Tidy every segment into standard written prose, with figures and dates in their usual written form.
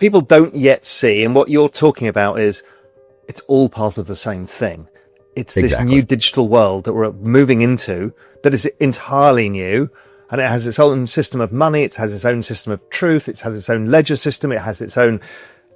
people don't yet see, and what you're talking about is it's all part of the same thing. It's this new digital world that we're moving into that is entirely new, and it has its own system of money, it has its own system of truth, it has its own ledger system, it has its own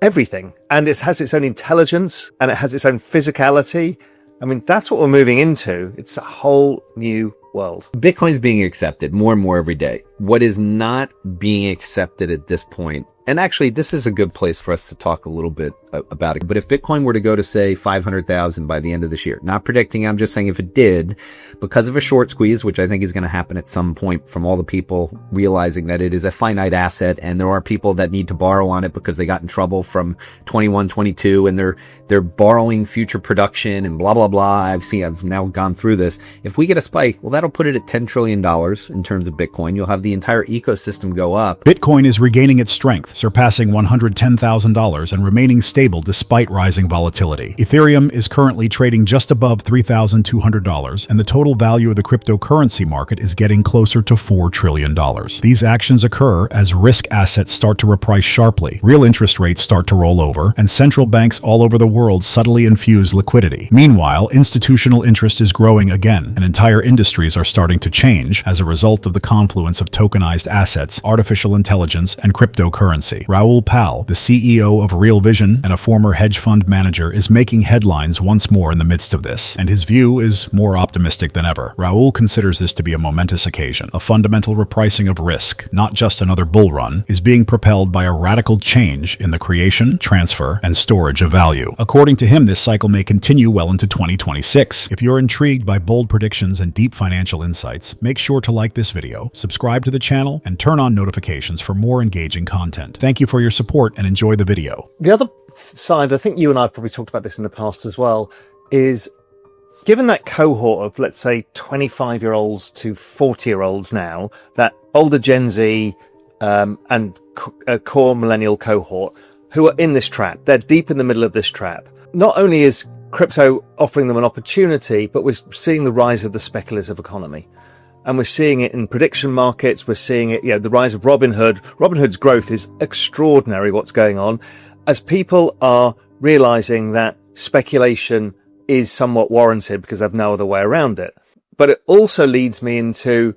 everything, and it has its own intelligence, and it has its own physicality. I mean, that's what we're moving into. It's a whole new world. Bitcoin's being accepted more and more every day. What is not being accepted at this point, and actually this is a good place for us to talk a little bit about it, but if Bitcoin were to go to, say, 500,000 by the end of this year, not predicting, I'm just saying if it did, because of a short squeeze, which I think is going to happen at some point from all the people realizing that it is a finite asset, and there are people that need to borrow on it because they got in trouble from 21, 22, and they're borrowing future production and blah, blah, blah. I've now gone through this. If we get a spike, well, that'll put it at $10 trillion in terms of Bitcoin. You'll have the entire ecosystem go up. Bitcoin is regaining its strength, surpassing $110,000 and remaining stable despite rising volatility. Ethereum is currently trading just above $3,200, and the total value of the cryptocurrency market is getting closer to $4 trillion. These actions occur as risk assets start to reprice sharply, real interest rates start to roll over, and central banks all over the world subtly infuse liquidity. Meanwhile, institutional interest is growing again, and entire industries are starting to change as a result of the confluence of tokenized assets, artificial intelligence, and cryptocurrency. Raoul Pal, the CEO of Real Vision and a former hedge fund manager, is making headlines once more in the midst of this, and his view is more optimistic than ever. Raoul considers this to be a momentous occasion. A fundamental repricing of risk, not just another bull run, is being propelled by a radical change in the creation, transfer, and storage of value. According to him, this cycle may continue well into 2026. If you're intrigued by bold predictions and deep financial insights, make sure to like this video, subscribe to the channel, and turn on notifications for more engaging content. Thank you for your support and enjoy the video. The other side, I think you and I have probably talked about this in the past as well, is given that cohort of, let's say, 25-year-olds to 40-year-olds now, that older Gen Z and core millennial cohort who are in this trap, they're deep in the middle of this trap. Not only is crypto offering them an opportunity, but we're seeing the rise of the speculative economy. And we're seeing it in prediction markets. We're seeing it, the rise of Robinhood. Robinhood's growth is extraordinary, what's going on, as people are realizing that speculation is somewhat warranted because they have no other way around it. But it also leads me into,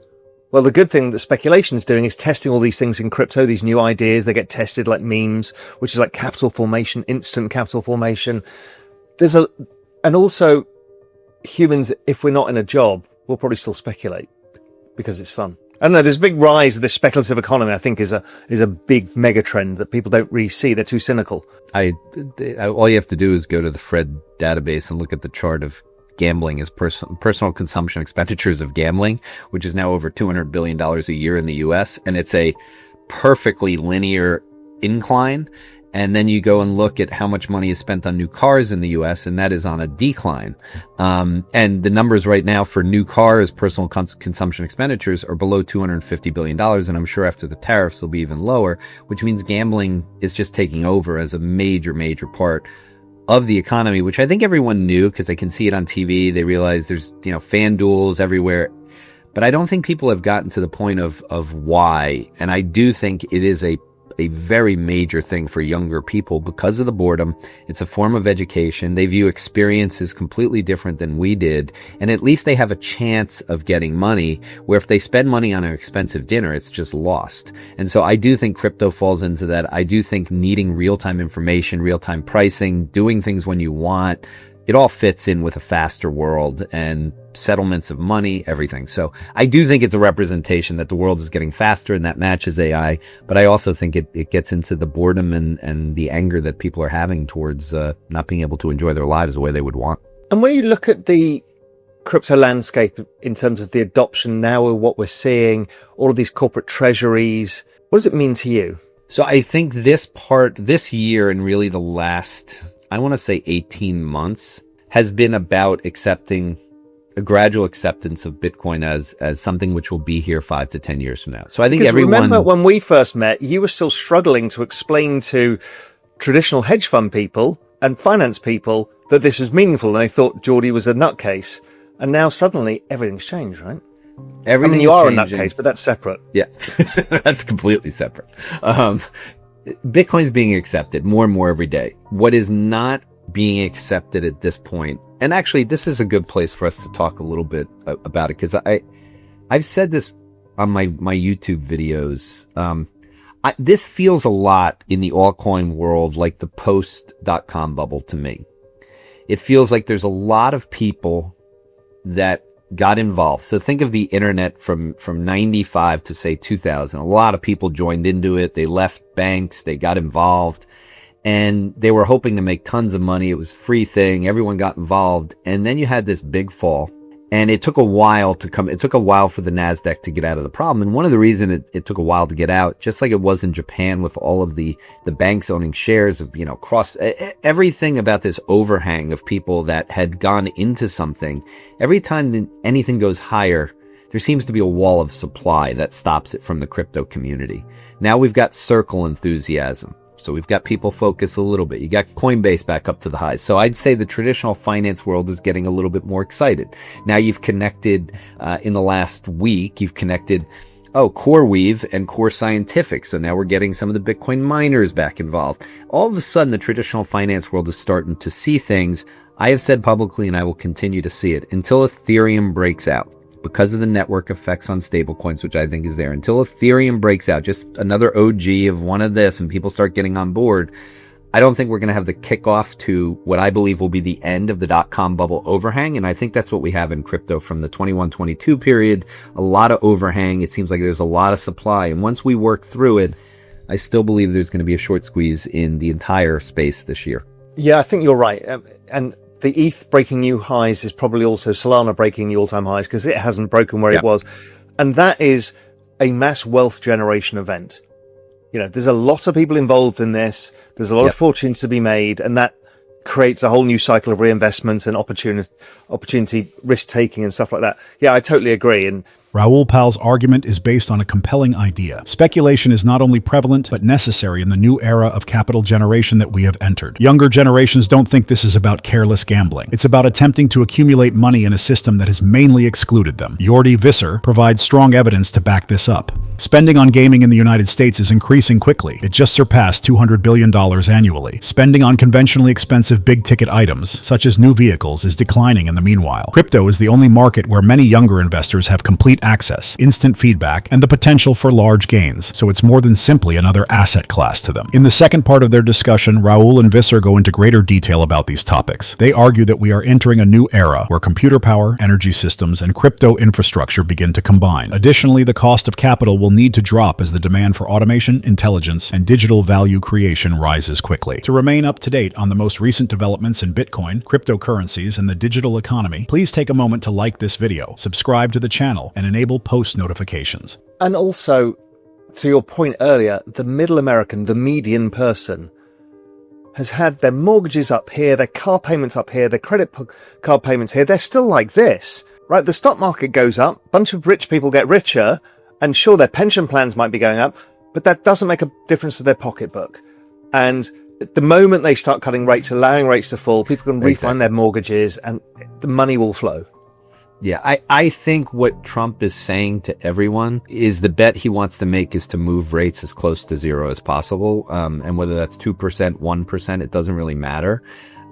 well, the good thing that speculation is doing is testing all these things in crypto, these new ideas. They get tested like memes, which is like capital formation, instant capital formation. And also humans, if we're not in a job, we'll probably still speculate because it's fun. I don't know, there's a big rise of this speculative economy, I think, is a big mega trend that people don't really see. They're too cynical. All you have to do is go to the Fred database and look at the chart of gambling as personal consumption expenditures of gambling, which is now over $200 billion a year in the US. And it's a perfectly linear incline. And then you go and look at how much money is spent on new cars in the US, and that is on a decline. And the numbers right now for new cars, personal consumption expenditures, are below $250 billion. And I'm sure after the tariffs, they'll be even lower, which means gambling is just taking over as a major, major part of the economy, which I think everyone knew because they can see it on TV. They realize there's, fan duels everywhere. But I don't think people have gotten to the point of why. And I do think it is a very major thing for younger people because of the boredom. It's a form of education. They view experiences completely different than we did. And at least they have a chance of getting money, where if they spend money on an expensive dinner, it's just lost. And so I do think crypto falls into that. I do think needing real-time information, real-time pricing, doing things when you want, it all fits in with a faster world and settlements of money, everything. So I do think it's a representation that the world is getting faster and that matches AI. But I also think it gets into the boredom and the anger that people are having towards not being able to enjoy their lives the way they would want. And when you look at the crypto landscape in terms of the adoption now of what we're seeing, all of these corporate treasuries, what does it mean to you? So I think this year and really the last, I want to say 18 months, has been about accepting a gradual acceptance of Bitcoin as something which will be here 5 to 10 years from now. So I think remember when we first met, you were still struggling to explain to traditional hedge fund people and finance people that this was meaningful, and they thought Geordie was a nutcase. And now suddenly everything's changed, right? Everything you are a nutcase, but that's separate. Yeah, that's completely separate. Bitcoin's being accepted more and more every day. What is not being accepted at this point, and actually this is a good place for us to talk a little bit about it, because I've said this on my YouTube videos. This feels a lot in the altcoin world like the post.com bubble to me. It feels like there's a lot of people that got involved. So think of the internet from 95 to say 2000. A lot of people joined into it. They left banks. They got involved. And they were hoping to make tons of money. It was a free thing. Everyone got involved. And then you had this big fall. And it took a while to come. It took a while for the NASDAQ to get out of the problem. And one of the reasons it took a while to get out, just like it was in Japan with all of the banks owning shares of, everything about this overhang of people that had gone into something. Every time anything goes higher, there seems to be a wall of supply that stops it from the crypto community. Now we've got circle enthusiasm. So we've got people focus a little bit. You got Coinbase back up to the highs. So I'd say the traditional finance world is getting a little bit more excited. Now you've connected, in the last week, you've connected, CoreWeave and Core Scientific. So now we're getting some of the Bitcoin miners back involved. All of a sudden, the traditional finance world is starting to see things. I have said publicly, and I will continue to see it until Ethereum breaks out. Because of the network effects on stablecoins, which I think is there. Until Ethereum breaks out, just another OG of one of this, and people start getting on board, I don't think we're going to have the kickoff to what I believe will be the end of the dot-com bubble overhang. And I think that's what we have in crypto from the 21-22 period. A lot of overhang. It seems like there's a lot of supply. And once we work through it, I still believe there's going to be a short squeeze in the entire space this year. Yeah, I think you're right. And the ETH breaking new highs is probably also Solana breaking new all-time highs, because it hasn't broken where it was. And that is a mass wealth generation event. There's a lot of people involved in this. There's a lot of fortunes to be made, and that creates a whole new cycle of reinvestment and opportunity risk-taking and stuff like that. Yeah, I totally agree. And Raoul Pal's argument is based on a compelling idea. Speculation is not only prevalent, but necessary in the new era of capital generation that we have entered. Younger generations don't think this is about careless gambling. It's about attempting to accumulate money in a system that has mainly excluded them. Jordi Visser provides strong evidence to back this up. Spending on gaming in the United States is increasing quickly. It just surpassed $200 billion annually. Spending on conventionally expensive big-ticket items, such as new vehicles, is declining in the meanwhile. Crypto is the only market where many younger investors have complete access, instant feedback, and the potential for large gains, so it's more than simply another asset class to them. In the second part of their discussion, Raoul and Visser go into greater detail about these topics. They argue that we are entering a new era where computer power, energy systems, and crypto infrastructure begin to combine. Additionally, the cost of capital will need to drop as the demand for automation, intelligence, and digital value creation rises quickly. To remain up to date on the most recent developments in Bitcoin, cryptocurrencies, and the digital economy, please take a moment to like this video, subscribe to the channel, and enable post notifications. And also, to your point earlier, the middle American, the median person, has had their mortgages up here, their car payments up here, their credit card payments here. They're still like this, right? The stock market goes up, a bunch of rich people get richer, and sure, their pension plans might be going up, but that doesn't make a difference to their pocketbook. And the moment they start cutting rates, allowing rates to fall, people can refinance their mortgages and the money will flow. Yeah, I think what Trump is saying to everyone is the bet he wants to make is to move rates as close to zero as possible. And whether that's 2%, 1%, it doesn't really matter.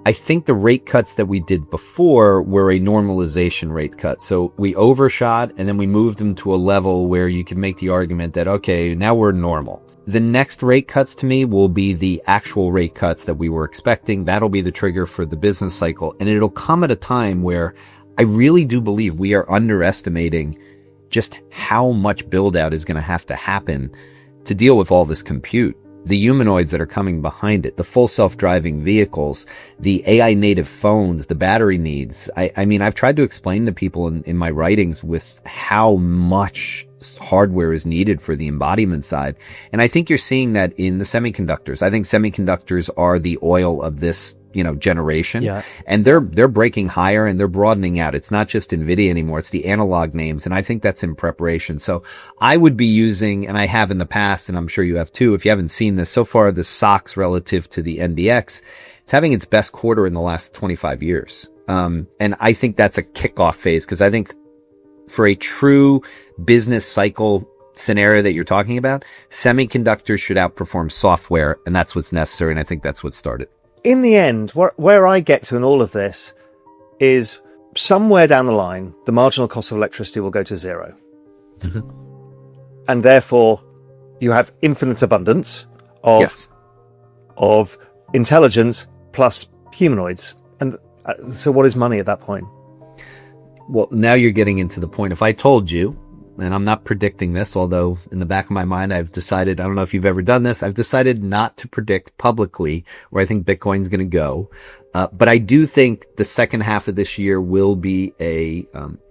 I think the rate cuts that we did before were a normalization rate cut. So we overshot and then we moved them to a level where you can make the argument that, okay, now we're normal. The next rate cuts to me will be the actual rate cuts that we were expecting. That'll be the trigger for the business cycle. And it'll come at a time where I really do believe we are underestimating just how much build out is going to have to happen to deal with all this compute. The humanoids that are coming behind it, the full self-driving vehicles, the AI native phones, the battery needs. I mean, I've tried to explain to people in my writings with how much hardware is needed for the embodiment side. And I think you're seeing that in the semiconductors. I think semiconductors are the oil of this generation. Yeah. And they're breaking higher and they're broadening out. It's not just NVIDIA anymore. It's the analog names. And I think that's in preparation. So I would be using, and I have in the past, and I'm sure you have too, if you haven't seen this so far, the SOX relative to the NDX, it's having its best quarter in the last 25 years. And I think that's a kickoff phase because I think for a true business cycle scenario that you're talking about, semiconductors should outperform software, and that's what's necessary, and I think that's what started. In the end, where I get to in all of this is somewhere down the line, the marginal cost of electricity will go to zero. And therefore, you have infinite abundance of intelligence plus humanoids. And so what is money at that point? Well, now you're getting into the point. If I told you, and I'm not predicting this, although in the back of my mind, I've decided, I don't know if you've ever done this, I've decided not to predict publicly where I think Bitcoin's going to go. But I do think the second half of this year will be a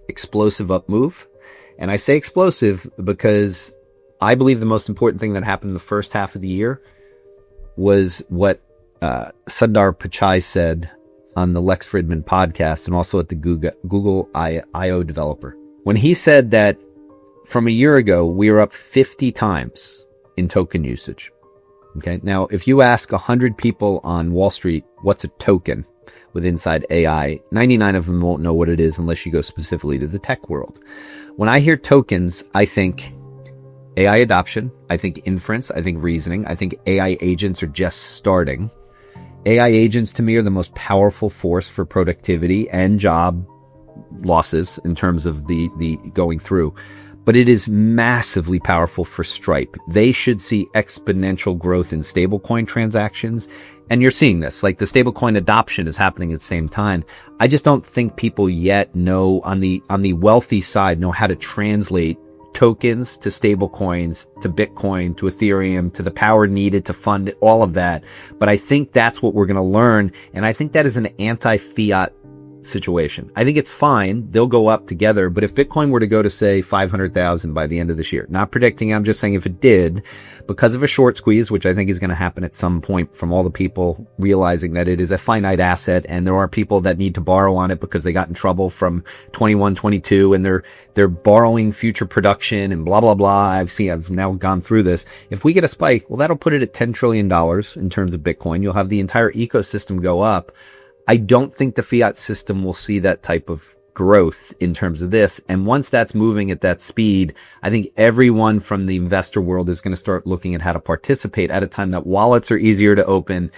explosive up move. And I say explosive because I believe the most important thing that happened in the first half of the year was what Sundar Pichai said on the Lex Fridman podcast and also at the Google I.O. developer. When he said that from a year ago, we were up 50 times in token usage. Okay. Now, if you ask 100 people on Wall Street, what's a token with inside AI, 99 of them won't know what it is unless you go specifically to the tech world. When I hear tokens, I think AI adoption, I think inference, I think reasoning, I think AI agents are just starting. AI agents to me are the most powerful force for productivity and job losses in terms of the going through. But it is massively powerful for Stripe. They should see exponential growth in stablecoin transactions. And you're seeing this, like the stablecoin adoption is happening at the same time. I just don't think people yet know on the wealthy side know how to translate tokens to stablecoins, to Bitcoin, to Ethereum, to the power needed to fund all of that. But I think that's what we're going to learn. And I think that is an anti-fiat situation. I think it's fine. They'll go up together. But if Bitcoin were to go to, say, 500,000 by the end of this year, not predicting, I'm just saying if it did, because of a short squeeze, which I think is going to happen at some point from all the people realizing that it is a finite asset and there are people that need to borrow on it because they got in trouble from 21, 22 and they're borrowing future production and blah, blah, blah. I've now gone through this. If we get a spike, well, that'll put it at $10 trillion in terms of Bitcoin. You'll have the entire ecosystem go up. I don't think the fiat system will see that type of growth in terms of this. And once that's moving at that speed, I think everyone from the investor world is going to start looking at how to participate at a time that wallets are easier to open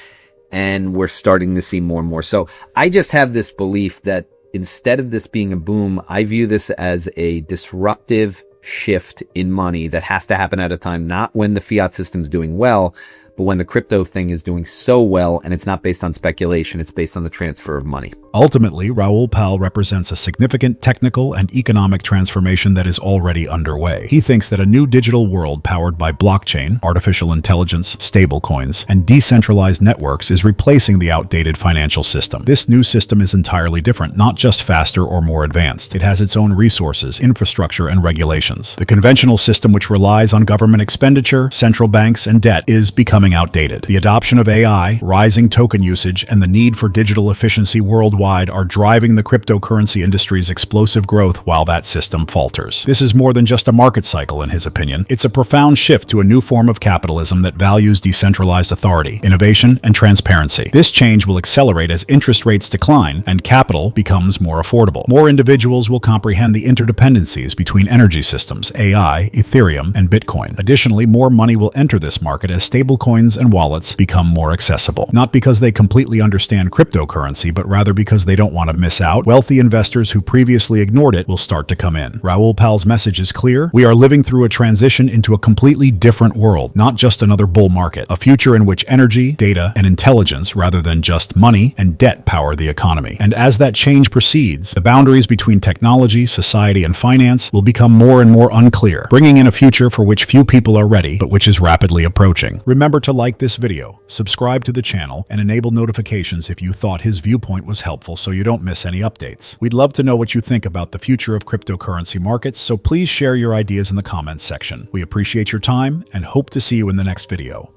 and we're starting to see more and more. So I just have this belief that instead of this being a boom, I view this as a disruptive shift in money that has to happen at a time, not when the fiat system's doing well, but when the crypto thing is doing so well and it's not based on speculation, it's based on the transfer of money. Ultimately, Raoul Pal represents a significant technical and economic transformation that is already underway. He thinks that a new digital world powered by blockchain, artificial intelligence, stablecoins, and decentralized networks is replacing the outdated financial system. This new system is entirely different, not just faster or more advanced. It has its own resources, infrastructure, and regulations. The conventional system, which relies on government expenditure, central banks, and debt, is becoming outdated. The adoption of AI, rising token usage, and the need for digital efficiency worldwide are driving the cryptocurrency industry's explosive growth while that system falters. This is more than just a market cycle, in his opinion. It's a profound shift to a new form of capitalism that values decentralized authority, innovation, and transparency. This change will accelerate as interest rates decline and capital becomes more affordable. More individuals will comprehend the interdependencies between energy systems, AI, Ethereum, and Bitcoin. Additionally, more money will enter this market as stablecoins and wallets become more accessible. Not because they completely understand cryptocurrency, but rather because they don't want to miss out. Wealthy investors who previously ignored it will start to come in. Raoul Pal's message is clear. We are living through a transition into a completely different world, not just another bull market, a future in which energy, data, and intelligence, rather than just money and debt, power the economy. And as that change proceeds, the boundaries between technology, society, and finance will become more and more unclear, bringing in a future for which few people are ready, but which is rapidly approaching. Remember to like this video, subscribe to the channel, and enable notifications if you thought his viewpoint was helpful so you don't miss any updates. We'd love to know what you think about the future of cryptocurrency markets, so please share your ideas in the comments section. We appreciate your time and hope to see you in the next video.